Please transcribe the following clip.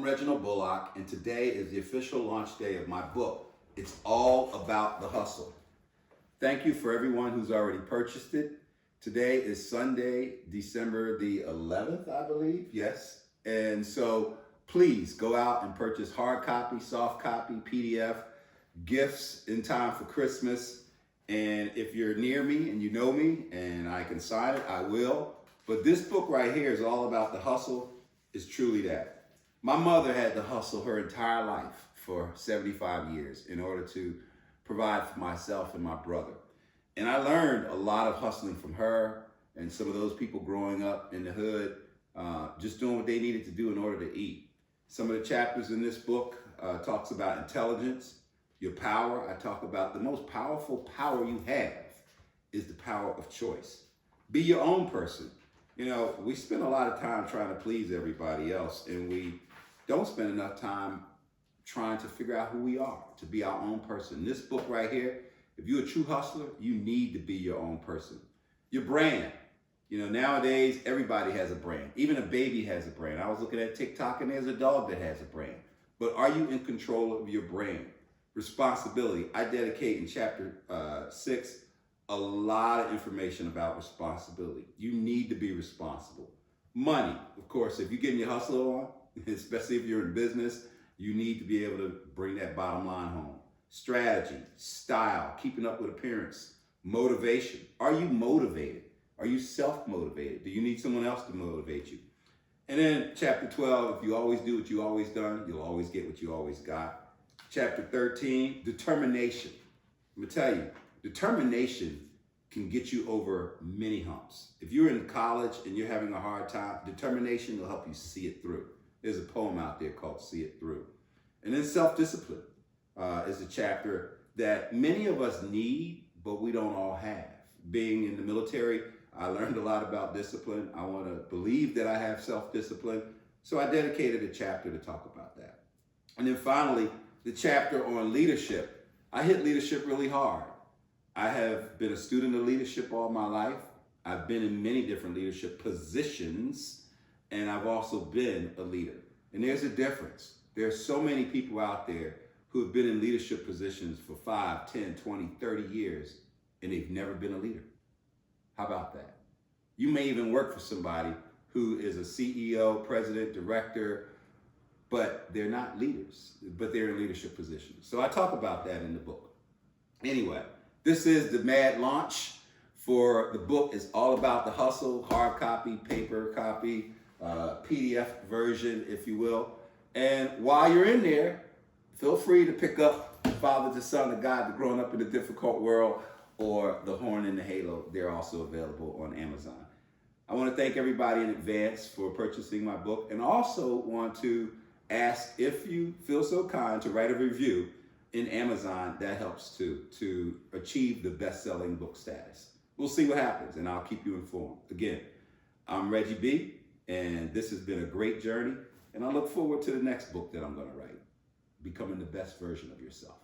Reginald Bullock, and today is the official launch day of my book. It's all about the hustle. Thank you for everyone who's already purchased it. Today is Sunday, December the 11th, I believe. Yes. And so please go out and purchase hard copy, soft copy, PDF, gifts in time for Christmas. And if you're near me and you know me and I can sign it, I will. But this book right here is all about the hustle. It's truly that. My mother had to hustle her entire life for 75 years in order to provide for myself and my brother. And I learned a lot of hustling from her and some of those people growing up in the hood, just doing what they needed to do in order to eat. Some of the chapters in this book talks about intelligence, your power. I talk about the most powerful power you have is the power of choice. Be your own person. You know, we spend a lot of time trying to please everybody else, and we don't spend enough time trying to figure out who we are, to be our own person. This book right here, if you're a true hustler, you need to be your own person. Your brand. You know, nowadays, everybody has a brand. Even a baby has a brand. I was looking at TikTok, and there's a dog that has a brand. But are you in control of your brand? Responsibility. I dedicate in chapter 6 a lot of information about responsibility. You need to be responsible. Money, of course, if you're getting your hustle on, especially if you're in business, you need to be able to bring that bottom line home. Strategy, style, keeping up with appearance, motivation. Are you motivated? Are you self-motivated? Do you need someone else to motivate you? And then chapter 12, if you always do what you always done, you'll always get what you always got. Chapter 13, determination. I'm gonna tell you, determination can get you over many humps. If you're in college and you're having a hard time, determination will help you see it through. There's a poem out there called See It Through. And then self-discipline is a chapter that many of us need, but we don't all have. Being in the military, I learned a lot about discipline. I want to believe that I have self-discipline. So I dedicated a chapter to talk about that. And then finally, the chapter on leadership. I hit leadership really hard. I have been a student of leadership all my life. I've been in many different leadership positions, and I've also been a leader. And there's a difference. There's so many people out there who have been in leadership positions for 5, 10, 20, 30 years, and they've never been a leader. How about that? You may even work for somebody who is a CEO, president, director, but they're not leaders, but they're in leadership positions. So I talk about that in the book. Anyway, this is the mad launch for the book. It's all about the hustle, hard copy, paper copy, PDF version, if you will. And while you're in there, feel free to pick up Father to Son, the Guide to Growing Up in a Difficult World, or The Horn and the Halo. They're also available on Amazon. I want to thank everybody in advance for purchasing my book, and also want to ask if you feel so kind to write a review in Amazon. That helps to achieve the best-selling book status. We'll see what happens, and I'll keep you informed. Again, I'm Reggie B, and this has been a great journey, and I look forward to the next book that I'm going to write, Becoming the Best Version of Yourself.